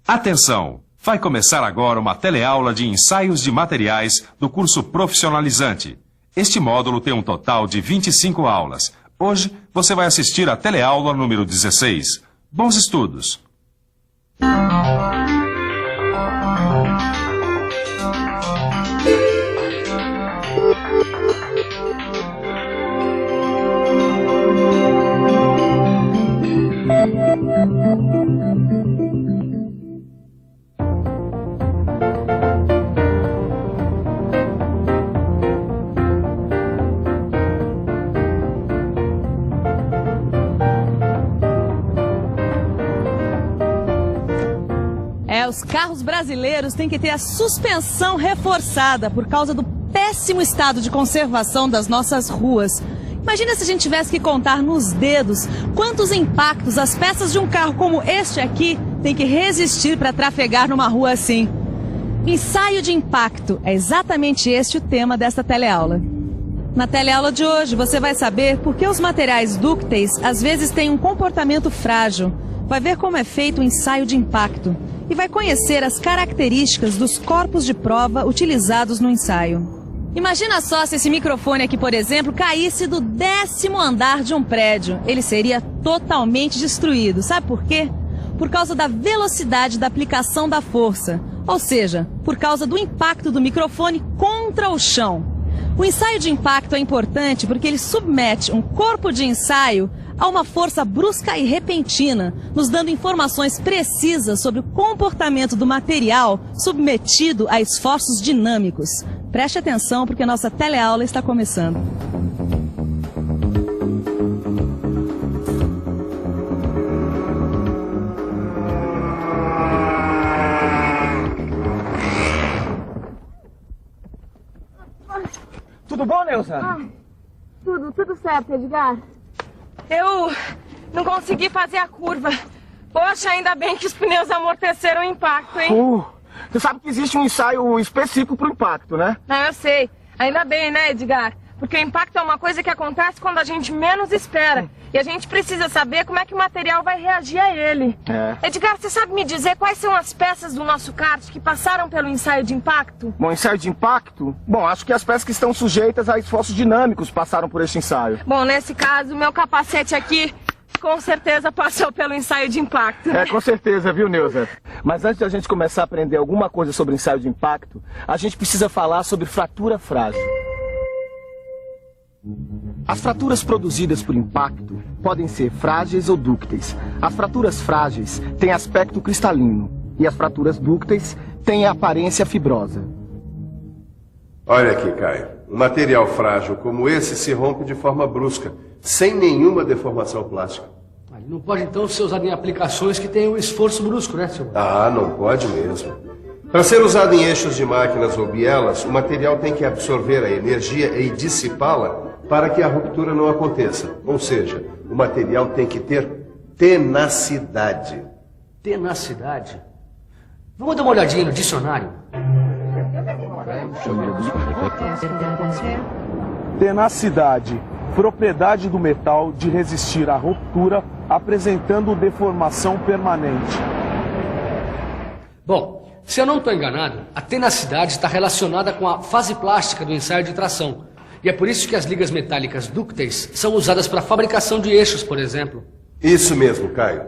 Atenção! Vai começar agora uma teleaula de ensaios de materiais do curso profissionalizante. Este módulo tem um total de 25 aulas. Hoje você vai assistir à teleaula número 16. Bons estudos! Os carros brasileiros têm que ter a suspensão reforçada por causa do péssimo estado de conservação das nossas ruas. Imagina se a gente tivesse que contar nos dedos quantos impactos as peças de um carro como este aqui têm que resistir para trafegar numa rua assim. Ensaio de impacto, é exatamente este o tema desta teleaula. Na teleaula de hoje você vai saber por que os materiais dúcteis às vezes têm um comportamento frágil. Vai ver como é feito o ensaio de impacto e vai conhecer as características dos corpos de prova utilizados no ensaio. Imagina só se esse microfone aqui, por exemplo, caísse do 10º andar de um prédio. Ele seria totalmente destruído. Sabe por quê? Por causa da velocidade da aplicação da força. Ou seja, por causa do impacto do microfone contra o chão. O ensaio de impacto é importante porque ele submete um corpo de ensaio a uma força brusca e repentina, nos dando informações precisas sobre o comportamento do material submetido a esforços dinâmicos. Preste atenção porque nossa teleaula está começando. Tudo bom, Neuza? Tudo certo, Edgar. Eu não consegui fazer a curva. Poxa, ainda bem que os pneus amorteceram o impacto, hein? Você sabe que existe um ensaio específico pro impacto, né? Não, eu sei. Ainda bem, né, Edgar? Porque o impacto é uma coisa que acontece quando a gente menos espera. E a gente precisa saber como é que o material vai reagir a ele. Edgar, você sabe me dizer quais são as peças do nosso kart que passaram pelo ensaio de impacto? Bom, ensaio de impacto? Bom, acho que as peças que estão sujeitas a esforços dinâmicos passaram por este ensaio. Bom, nesse caso, o meu capacete aqui com certeza passou pelo ensaio de impacto. Com certeza, viu, Neuza? Mas antes de a gente começar a aprender alguma coisa sobre ensaio de impacto, a gente precisa falar sobre fratura frágil. As fraturas produzidas por impacto podem ser frágeis ou dúcteis. As fraturas frágeis têm aspecto cristalino e as fraturas dúcteis têm aparência fibrosa. Olha aqui, Caio. Um material frágil como esse se rompe de forma brusca, sem nenhuma deformação plástica. Ele não pode então ser usado em aplicações que tenham esforço brusco, né, senhor? Não pode mesmo. Para ser usado em eixos de máquinas ou bielas, o material tem que absorver a energia e dissipá-la para que a ruptura não aconteça. Ou seja, o material tem que ter tenacidade. Tenacidade? Vamos dar uma olhadinha no dicionário. Tenacidade, propriedade do metal de resistir à ruptura, apresentando deformação permanente. Bom, se eu não estou enganado, a tenacidade está relacionada com a fase plástica do ensaio de tração. E é por isso que as ligas metálicas dúcteis são usadas para a fabricação de eixos, por exemplo. Isso mesmo, Caio.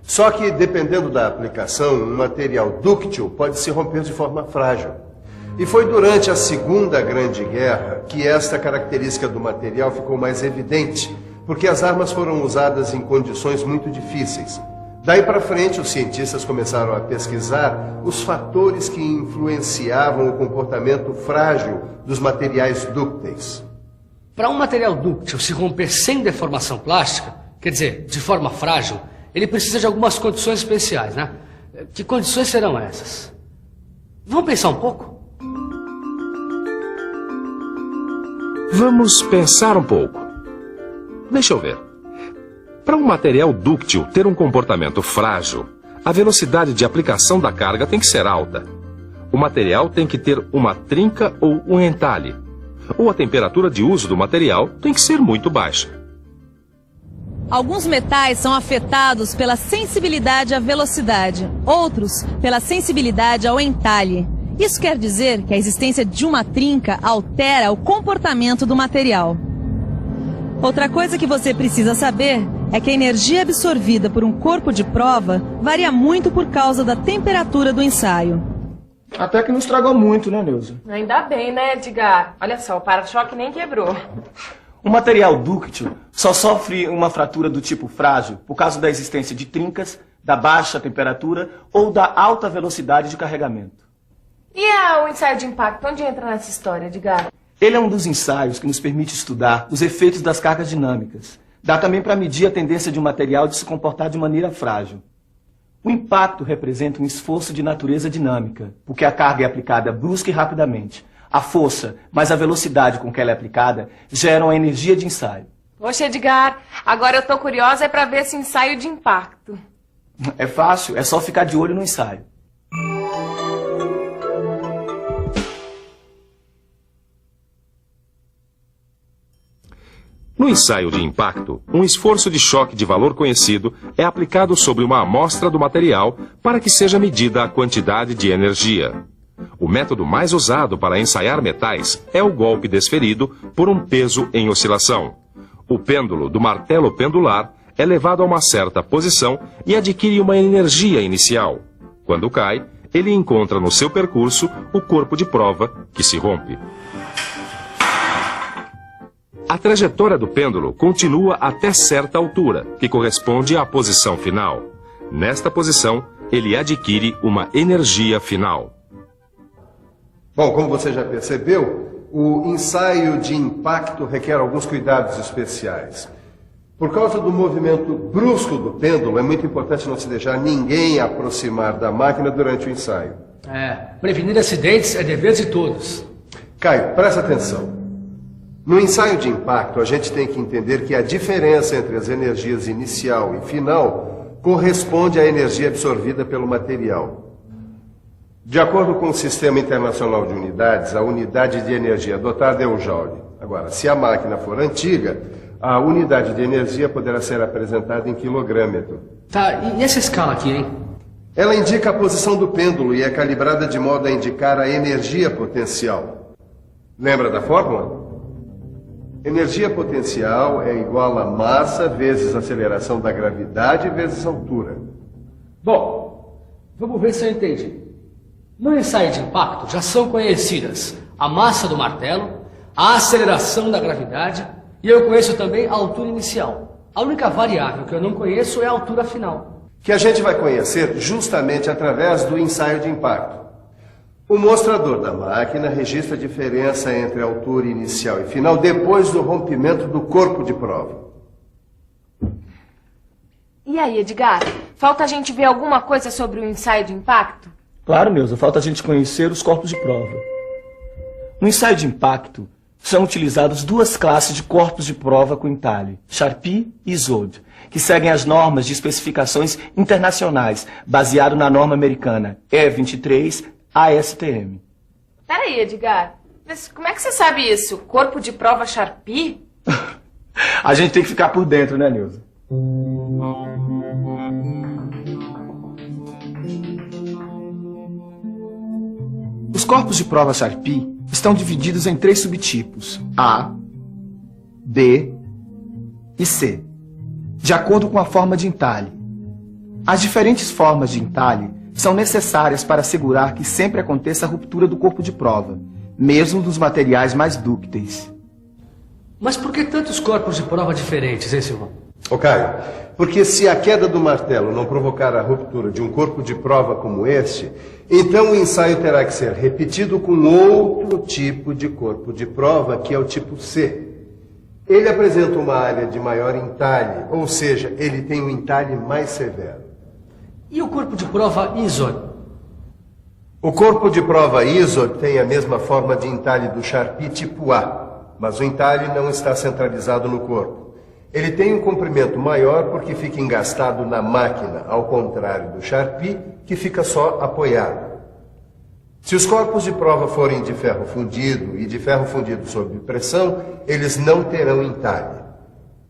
Só que, dependendo da aplicação, um material dúctil pode se romper de forma frágil. E foi durante a Segunda Grande Guerra que esta característica do material ficou mais evidente, porque as armas foram usadas em condições muito difíceis. Daí para frente, os cientistas começaram a pesquisar os fatores que influenciavam o comportamento frágil dos materiais dúcteis. Para um material dúctil se romper sem deformação plástica, quer dizer, de forma frágil, ele precisa de algumas condições especiais, né? Que condições serão essas? Vamos pensar um pouco? Vamos pensar um pouco. Deixa eu ver. Para um material dúctil ter um comportamento frágil, a velocidade de aplicação da carga tem que ser alta. O material tem que ter uma trinca ou um entalhe. Ou a temperatura de uso do material tem que ser muito baixa. Alguns metais são afetados pela sensibilidade à velocidade, outros pela sensibilidade ao entalhe. Isso quer dizer que a existência de uma trinca altera o comportamento do material. Outra coisa que você precisa saber é que a energia absorvida por um corpo de prova varia muito por causa da temperatura do ensaio. Até que não estragou muito, né, Neuza? Ainda bem, né, Edgar? Olha só, o para-choque nem quebrou. O material dúctil só sofre uma fratura do tipo frágil por causa da existência de trincas, da baixa temperatura ou da alta velocidade de carregamento. E o ensaio de impacto, onde entra nessa história, Edgar? Ele é um dos ensaios que nos permite estudar os efeitos das cargas dinâmicas. Dá também para medir a tendência de um material de se comportar de maneira frágil. O impacto representa um esforço de natureza dinâmica, porque a carga é aplicada brusca e rapidamente. A força, mais a velocidade com que ela é aplicada, geram a energia de ensaio. Poxa, Edgar, agora eu tô curiosa para ver esse ensaio de impacto. É fácil, é só ficar de olho no ensaio. No ensaio de impacto, um esforço de choque de valor conhecido é aplicado sobre uma amostra do material para que seja medida a quantidade de energia. O método mais usado para ensaiar metais é o golpe desferido por um peso em oscilação. O pêndulo do martelo pendular é levado a uma certa posição e adquire uma energia inicial. Quando cai, ele encontra no seu percurso o corpo de prova, que se rompe. A trajetória do pêndulo continua até certa altura, que corresponde à posição final. Nesta posição, ele adquire uma energia final. Bom, como você já percebeu, o ensaio de impacto requer alguns cuidados especiais. Por causa do movimento brusco do pêndulo, é muito importante não se deixar ninguém aproximar da máquina durante o ensaio. Prevenir acidentes é dever de todos. Caio, presta atenção. No ensaio de impacto, a gente tem que entender que a diferença entre as energias inicial e final corresponde à energia absorvida pelo material. De acordo com o Sistema Internacional de Unidades, a unidade de energia adotada é o joule. Agora, se a máquina for antiga, a unidade de energia poderá ser apresentada em quilogrâmetro. Tá, e essa escala aqui, hein? Ela indica a posição do pêndulo e é calibrada de modo a indicar a energia potencial. Lembra da fórmula? Energia potencial é igual a massa vezes aceleração da gravidade vezes altura. Bom, vamos ver se eu entendi. No ensaio de impacto já são conhecidas a massa do martelo, a aceleração da gravidade e eu conheço também a altura inicial. A única variável que eu não conheço é a altura final. Que a gente vai conhecer justamente através do ensaio de impacto. O mostrador da máquina registra a diferença entre a altura inicial e final depois do rompimento do corpo de prova. E aí, Edgar? Falta a gente ver alguma coisa sobre o ensaio de impacto? Claro, Neuza, falta a gente conhecer os corpos de prova. No ensaio de impacto, são utilizadas duas classes de corpos de prova com entalhe, Charpy e Isod, que seguem as normas de especificações internacionais, baseado na norma americana E23 ASTM. Peraí, Edgar. Mas como é que você sabe isso? Corpo de prova Charpy? A gente tem que ficar por dentro, né, Neuza? Os corpos de prova Charpy estão divididos em 3 subtipos, A, B e C, de acordo com a forma de entalhe. As diferentes formas de entalhe são necessárias para assegurar que sempre aconteça a ruptura do corpo de prova, mesmo dos materiais mais dúcteis. Mas por que tantos corpos de prova diferentes, hein, Silvão? Ô Caio, porque se a queda do martelo não provocar a ruptura de um corpo de prova como este, então o ensaio terá que ser repetido com outro tipo de corpo de prova, que é o tipo C. Ele apresenta uma área de maior entalhe, ou seja, ele tem um entalhe mais severo. E o corpo de prova Isod? O corpo de prova Isod tem a mesma forma de entalhe do Charpy tipo A, mas o entalhe não está centralizado no corpo. Ele tem um comprimento maior porque fica engastado na máquina, ao contrário do Charpy, que fica só apoiado. Se os corpos de prova forem de ferro fundido e de ferro fundido sob pressão, eles não terão entalhe.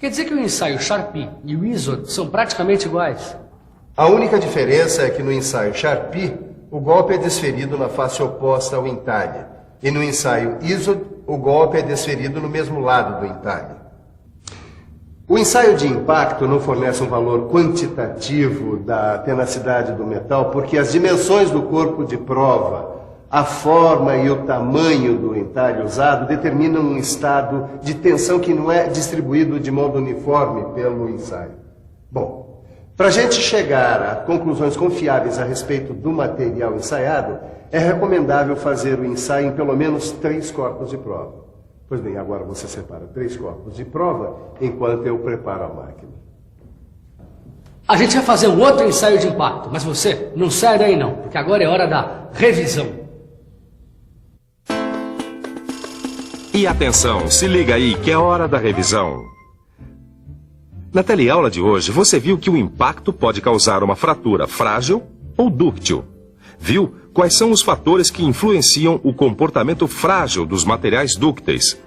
Quer dizer que o ensaio Charpy e o ISOD são praticamente iguais? A única diferença é que no ensaio Charpy, o golpe é desferido na face oposta ao entalhe. E no ensaio ISOD, o golpe é desferido no mesmo lado do entalhe. O ensaio de impacto não fornece um valor quantitativo da tenacidade do metal, porque as dimensões do corpo de prova, a forma e o tamanho do entalhe usado determinam um estado de tensão que não é distribuído de modo uniforme pelo ensaio. Bom, para a gente chegar a conclusões confiáveis a respeito do material ensaiado, é recomendável fazer o ensaio em pelo menos 3 corpos de prova. Pois bem, agora você separa 3 corpos de prova enquanto eu preparo a máquina. A gente vai fazer um outro ensaio de impacto, mas você não sai daí não, porque agora é hora da revisão. E atenção, se liga aí que é hora da revisão. Na teleaula de hoje, você viu que o impacto pode causar uma fratura frágil ou dúctil. Viu quais são os fatores que influenciam o comportamento frágil dos materiais dúcteis.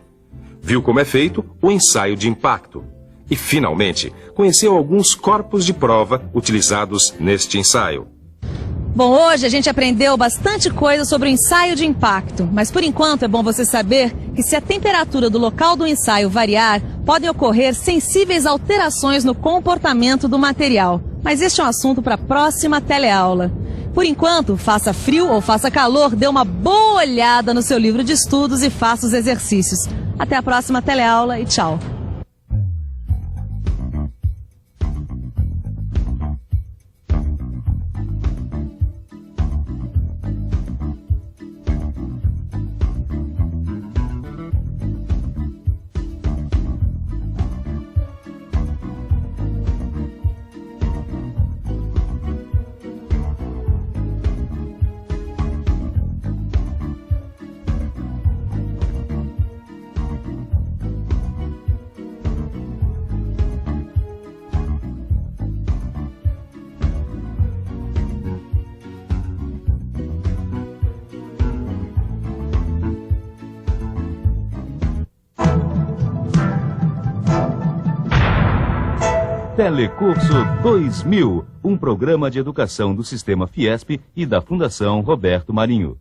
Viu como é feito o ensaio de impacto. E, finalmente, conheceu alguns corpos de prova utilizados neste ensaio. Bom, hoje a gente aprendeu bastante coisa sobre o ensaio de impacto, mas por enquanto é bom você saber que se a temperatura do local do ensaio variar, podem ocorrer sensíveis alterações no comportamento do material. Mas este é um assunto para a próxima teleaula. Por enquanto, faça frio ou faça calor, dê uma boa olhada no seu livro de estudos e faça os exercícios. Até a próxima teleaula e tchau! Telecurso 2000, um programa de educação do Sistema Fiesp e da Fundação Roberto Marinho.